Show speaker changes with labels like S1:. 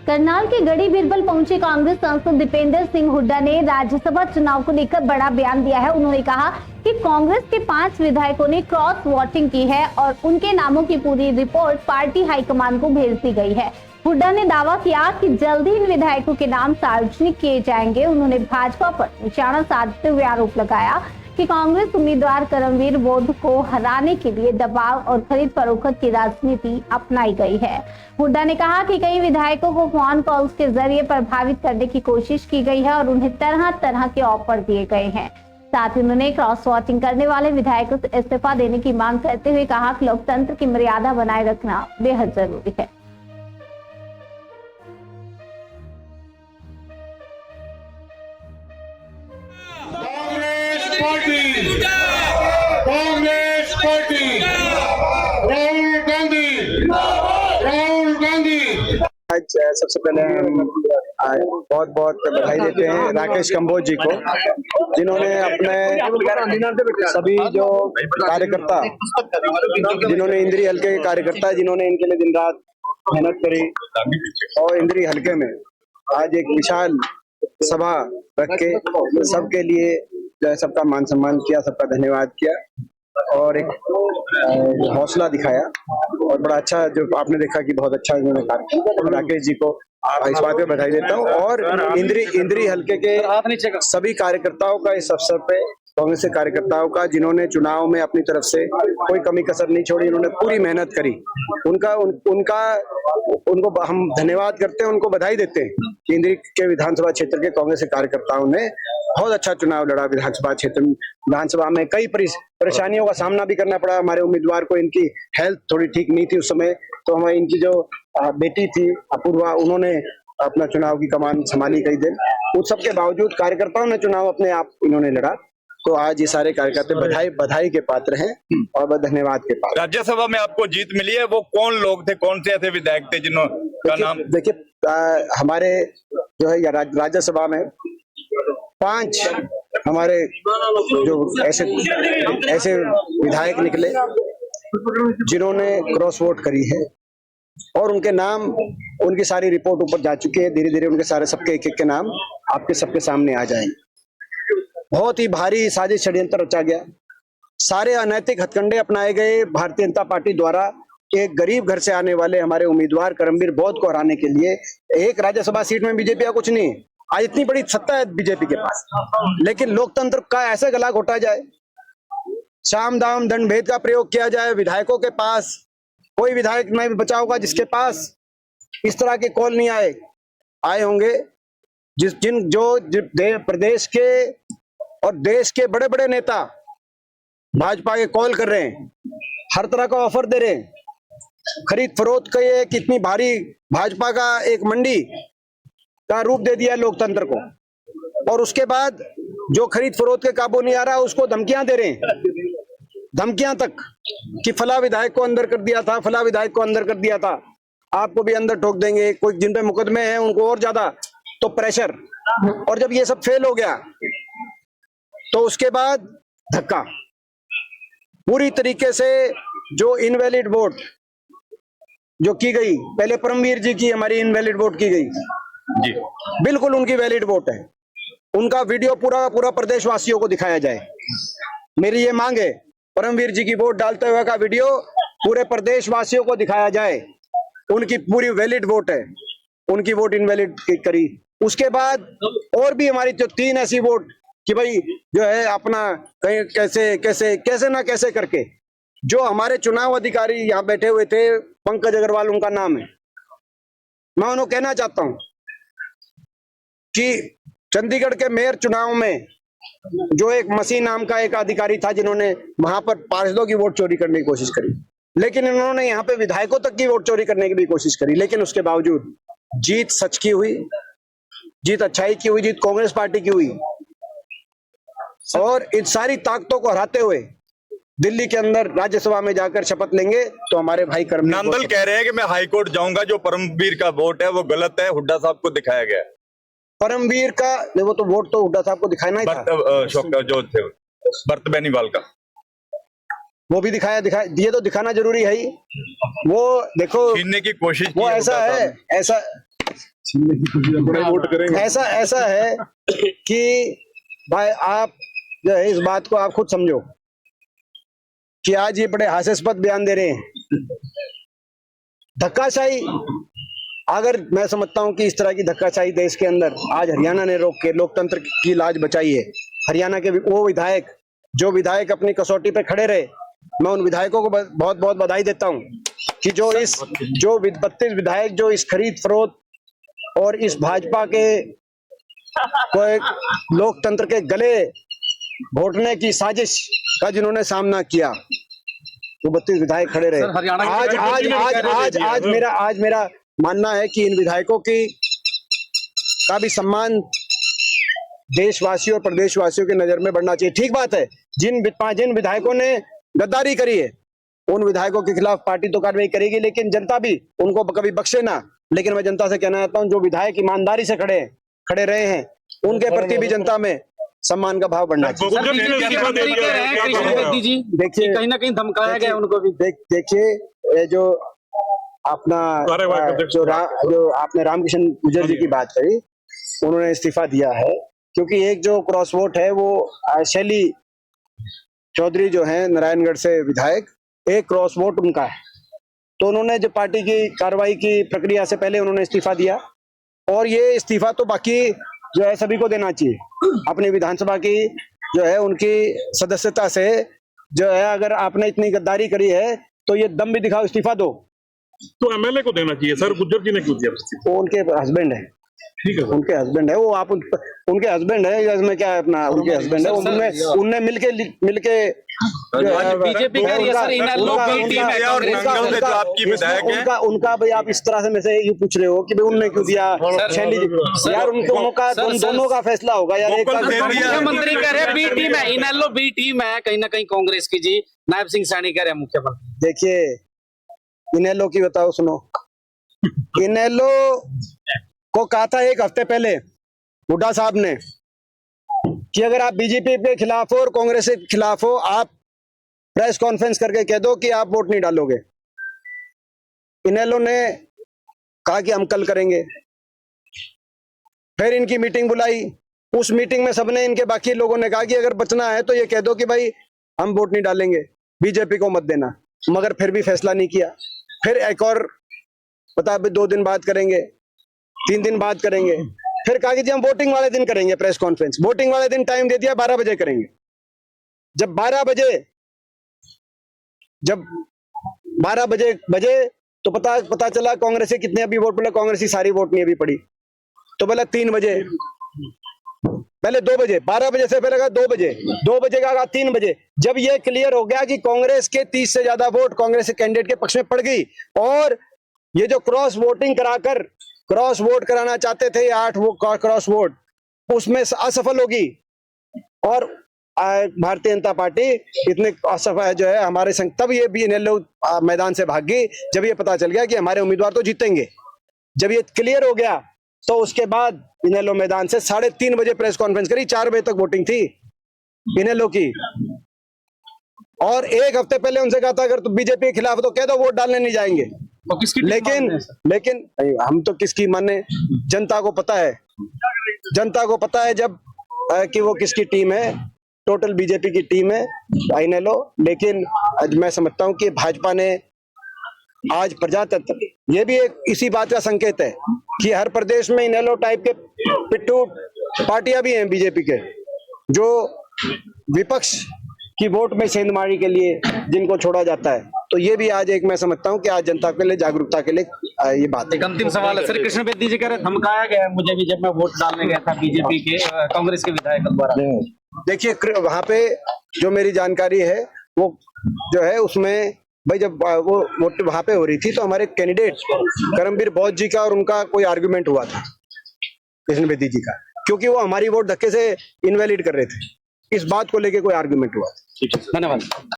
S1: करनाल के गढ़ी बीरबल पहुंचे कांग्रेस सांसद दीपेंद्र सिंह हुड्डा ने राज्यसभा चुनाव को लेकर बड़ा बयान दिया है। उन्होंने कहा कि कांग्रेस के 5 विधायकों ने क्रॉस वोटिंग की है और उनके नामों की पूरी रिपोर्ट पार्टी हाईकमान को भेज दी गई है। हुड्डा ने दावा किया कि जल्द ही इन विधायकों के नाम सार्वजनिक किए जाएंगे। उन्होंने भाजपा पर निशाना साधते हुए आरोप लगाया कि कांग्रेस उम्मीदवार करमवीर बोध को हराने के लिए दबाव और खरीद फरोख्त की राजनीति अपनाई गई है। हुड्डा ने कहा कि कई विधायकों को फोन कॉल्स के जरिए प्रभावित करने की कोशिश की गई है और उन्हें तरह तरह के ऑफर दिए गए हैं। साथ ही उन्होंने क्रॉस वोटिंग करने वाले विधायकों से इस्तीफा देने की मांग करते हुए कहा कि लोकतंत्र की मर्यादा बनाए रखना बेहद जरूरी है।
S2: कांग्रेस पार्टी राहुल गांधी।
S3: आज सबसे पहले हम बहुत बहुत बधाई देते हैं राकेश कंबोज जी को, जिन्होंने अपने सभी जो कार्यकर्ता, जिन्होंने इंद्री हल्के के कार्यकर्ता, जिन्होंने इनके लिए दिन रात मेहनत करी और इंद्री हल्के में आज एक विशाल सभा रख के सबके लिए सबका मान सम्मान किया, सबका धन्यवाद किया और एक हौसला दिखाया और बड़ा अच्छा जो आपने देखा कि बहुत अच्छा इन्होंने कार्य किया। राकेश जी को इस बात पे बधाई देता हूँ और इंद्री हल्के के सभी कार्यकर्ताओं का इस अवसर पे, कांग्रेस के कार्यकर्ताओं का, जिन्होंने चुनाव में अपनी तरफ से कोई कमी कसर नहीं छोड़ी, इन्होंने पूरी मेहनत करी, उनको हम धन्यवाद करते हैं, उनको बधाई देते हैं कि इंद्री के विधानसभा क्षेत्र के कांग्रेस के कार्यकर्ताओं ने बहुत अच्छा चुनाव लड़ा। विधानसभा में कई परेशानियों का सामना भी करना पड़ा हमारे उम्मीदवार को। इनकी हेल्थ थोड़ी ठीक नहीं थी उस समय, तो हमारी इनकी जो बेटी थी अपूर्वा, उन्होंने अपना चुनाव की कमान संभाली कई दिन। उस सब के बावजूद कार्यकर्ताओं ने चुनाव अपने आप इन्होंने लड़ा, तो आज ये सारे कार्यकर्ता बधाई के पात्र हैं और धन्यवाद के पात्र।
S4: राज्यसभा में आपको जीत मिली है, वो कौन लोग थे, कौन से ऐसे विधायक थे जिन्हों का नाम?
S3: देखिए हमारे जो है राज्यसभा में 5 हमारे जो ऐसे विधायक निकले जिन्होंने क्रॉस वोट करी है और उनके नाम, उनकी सारी रिपोर्ट ऊपर जा चुकी है। धीरे धीरे उनके सारे सबके एक के नाम आपके सबके सामने आ जाएंगे। बहुत ही भारी साजिश षड्यंत्र रचा गया, सारे अनैतिक हथकंडे अपनाए गए भारतीय जनता पार्टी द्वारा एक गरीब घर से आने वाले हमारे उम्मीदवार करमवीर बोध को हराने के लिए। एक राज्यसभा सीट में बीजेपी का कुछ नहीं, आज इतनी बड़ी सत्ता है बीजेपी के पास, लेकिन लोकतंत्र का ऐसा गला घोटा जाए, साम दाम दंड भेद का प्रयोग किया जाए। विधायकों के पास कोई विधायक नहीं बचा होगा जिसके पास इस तरह के कॉल नहीं आए होंगे। प्रदेश के और देश के बड़े बड़े नेता भाजपा के कॉल कर रहे हैं, हर तरह का ऑफर दे रहे हैं, खरीद फरोख्त का ये कितनी भारी भाजपा का एक मंडी का रूप दे दिया लोकतंत्र को, और उसके बाद जो खरीद फरोख्त के काबू नहीं आ रहा उसको धमकियां दे रहे हैं, धमकियां तक कि फला विधायक को अंदर कर दिया था, फला विधायक को अंदर कर दिया था, आपको भी अंदर ठोक देंगे। कोई जिन पे मुकदमे हैं उनको और ज्यादा तो प्रेशर। और जब ये सब फेल हो गया तो उसके बाद धक्का, पूरी तरीके से जो इनवैलिड वोट जो की गई, पहले परमवीर जी की हमारी इनवैलिड वोट की गई
S4: जी,
S3: बिल्कुल उनकी वैलिड वोट है, उनका वीडियो पूरा प्रदेशवासियों को दिखाया जाए। मेरी ये मांग है, परमवीर जी की वोट डालते हुए का वीडियो पूरे प्रदेशवासियों को दिखाया जाए। उनकी पूरी वैलिड वोट है, उनकी वोट इनवैलिड करी। उसके बाद और भी हमारी जो 3 ऐसी वोट कि भाई जो है अपना कहीं कैसे ना कैसे करके, जो हमारे चुनाव अधिकारी यहाँ बैठे हुए थे, पंकज अग्रवाल उनका नाम है, मैं उन्हें कहना चाहता हूं कि चंडीगढ़ के मेयर चुनाव में जो एक मसीह नाम का एक अधिकारी था, जिन्होंने वहां पर पार्षदों की वोट चोरी करने की कोशिश करी, लेकिन इन्होंने यहाँ पे विधायकों तक की वोट चोरी करने की भी कोशिश करी, लेकिन उसके बावजूद जीत सच की हुई, जीत अच्छाई की हुई, जीत कांग्रेस पार्टी की हुई। और इन सारी ताकतों को हराते हुए दिल्ली के अंदर राज्यसभा में जाकर शपथ लेंगे तो हमारे भाई करमवीर
S4: नांदल कह रहे हैं कि मैं हाईकोर्ट जाऊंगा, जो परमवीर का वोट है वो गलत है, हुड्डा साहब को दिखाया गया।
S3: परमवीर का वो तो वोट तो हुड्डा साहब को दिखाना ही था,
S4: जो थे भरत बेनीवाल का
S3: वो भी दिखाया ये तो दिखाना जरूरी है ही। वो देखो
S4: छीनने की कोशिश
S3: वो ऐसा है, ऐसा
S5: वोट करेंगे।
S3: ऐसा है कि भाई आप जो है इस बात को आप खुद समझो कि आज ये बड़े हास्यास्पद बयान दे रहे हैं। धक्काशाही, अगर मैं समझता हूं कि इस तरह की धक्काशाही देश के अंदर आज हरियाणा ने रोक के लोकतंत्र की लाज बचाई है। हरियाणा के वो विधायक जो विधायक अपनी कसौटी पे खड़े रहे, मैं उन विधायकों को बहुत बहुत बधाई देता हूं कि जो 32 विधायक जो इस खरीद फरोख्त और इस भाजपा के कोई लोकतंत्र के गले घोटने की साजिश का जिन्होंने सामना किया, वो 32 विधायक खड़े रहे। आज मेरा मानना है कि इन विधायकों की का भी सम्मान देशवासियों और प्रदेशवासियों की नजर में बढ़ना चाहिए। ठीक बात है, जिन विधायकों ने गद्दारी करी है उन विधायकों के खिलाफ पार्टी तो कार्रवाई करेगी, लेकिन जनता भी उनको कभी बख्शे ना। लेकिन मैं जनता से कहना चाहता हूं, जो विधायक ईमानदारी से खड़े रहे हैं, उनके प्रति भी जनता में सम्मान का भाव बढ़ना चाहिए। देखिए
S6: कहीं ना कहीं धमकाया गया उनको भी।
S3: देखिए जो अपना जो आपने रामकिशन गुर्जर जी की बात करी, उन्होंने इस्तीफा दिया है क्योंकि एक जो क्रॉस वोट है वो शैली चौधरी जो है नारायणगढ़ से विधायक, एक क्रॉस वोट उनका है। तो उन्होंने जो पार्टी की कार्रवाई की प्रक्रिया से पहले उन्होंने इस्तीफा दिया, और ये इस्तीफा तो बाकी जो है सभी को देना चाहिए। अपनी विधानसभा की जो है उनकी सदस्यता से जो है, अगर आपने इतनी गद्दारी करी है तो ये दम भी दिखाओ, इस्तीफा दो।
S5: तो एमएलए को देना चाहिए सर, गुज्जर जी ने क्यों दिया?
S3: वो उनके हस्बैंड है।
S5: ठीक है,
S3: उनके हस्बैंड है वो, आप उनके हस्बैंड है, इसमें क्या है अपना, उनके हस्बैंड है। उनने मिलके
S6: बीजेपी कह रही है सर, इनेलो बी टीम है
S3: उनका भाई आप इस तरह से मेरे से ये पूछ रहे हो कि भाई उनने क्यों दिया शैली जी? यार उनका दोनों का फैसला होगा यार। एक
S6: मुख्यमंत्री कह रहे हैं बी टीम है, इनेलो बी टीम है कहीं ना कहीं कांग्रेस की जी। नायब सिंह सैनी कह रहे हैं मुख्यमंत्री।
S3: देखिए इनेलो की बताओ, सुनो, इनेलो को कहा था एक हफ्ते पहले हुड्डा साहब ने कि अगर आप बीजेपी के खिलाफ हो और कांग्रेस के खिलाफ हो, आप प्रेस कॉन्फ्रेंस करके कह दो कि आप वोट नहीं डालोगे। इनेलो ने कहा कि हम कल करेंगे। फिर इनकी मीटिंग बुलाई, उस मीटिंग में सबने, इनके बाकी लोगों ने कहा कि अगर बचना है तो ये कह दो कि भाई हम वोट नहीं डालेंगे, बीजेपी को मत देना। मगर फिर भी फैसला नहीं किया। फिर एक और बता 2 दिन बाद करेंगे, 3 दिन बाद करेंगे। फिर कहा कि जी हम वोटिंग वाले दिन करेंगे प्रेस कॉन्फ्रेंस। वोटिंग वाले दिन टाइम दे दिया, 12 बजे करेंगे। जब 12 बजे तो पता चला कांग्रेस से कितने अभी वोट, बोला कांग्रेस की सारी वोट नहीं अभी पड़ी। तो बोला 3 बजे, पहले 2 बजे, 12 बजे से पहले कहा 2 बजे, 2 बजे का कहा 3 बजे। जब ये क्लियर हो गया कि कांग्रेस के 30 से ज्यादा वोट कांग्रेस के कैंडिडेट के पक्ष में पड़ गई, और ये जो क्रॉस वोटिंग कराकर क्रॉस वोट कराना चाहते थे, 8 क्रॉस वोट, उसमें असफल होगी। और भारतीय जनता पार्टी इतने असफल जो है हमारे संग, तब ये भी इनेलो मैदान से भाग गई जब ये पता चल गया कि हमारे उम्मीदवार तो जीतेंगे। जब ये क्लियर हो गया तो उसके बाद इनेलो मैदान से 3:30 बजे प्रेस कॉन्फ्रेंस करी। 4 बजे तक वोटिंग थी इनेलो की। और एक हफ्ते पहले उनसे कहा था अगर तो बीजेपी के खिलाफ तो कह दो वोट डालने नहीं जाएंगे।
S6: तो किसकी
S3: लेकिन हम तो किसकी माने, जनता को पता है, जनता को पता है जब कि वो किसकी टीम है। टोटल बीजेपी की टीम है इनेलो। लेकिन आज मैं समझता हूं कि भाजपा ने आज प्रजातंत्र, ये भी एक इसी बात का संकेत है कि हर प्रदेश में इनेलो टाइप के पिट्ठू पार्टियां भी हैं बीजेपी के, जो विपक्ष की वोट में सेंधमारी के लिए जिनको छोड़ा जाता है। तो ये भी आज एक मैं समझता हूं कि आज जनता के लिए, जागरूकता के लिए ये बात है।
S6: एक अंतिम सवाल है सर, कृष्ण बेदी जी कह रहे धमकाया गया मुझे भी जब मैं वोट डालने गया था बीजेपी के कांग्रेस के विधायकों द्वारा।
S3: देखिए वहां पे जो मेरी जानकारी है वो जो है उसमें भाई जब वो वोट वहां पे हो रही थी तो हमारे कैंडिडेट करमवीर बौद्ध जी का और उनका कोई आर्गुमेंट हुआ था कृष्ण बेदी जी का, क्योंकि वो हमारी वोट धक्के से इनवैलिड कर रहे थे। इस बात को लेके कोई आर्गुमेंट हुआ था।
S6: धन्यवाद।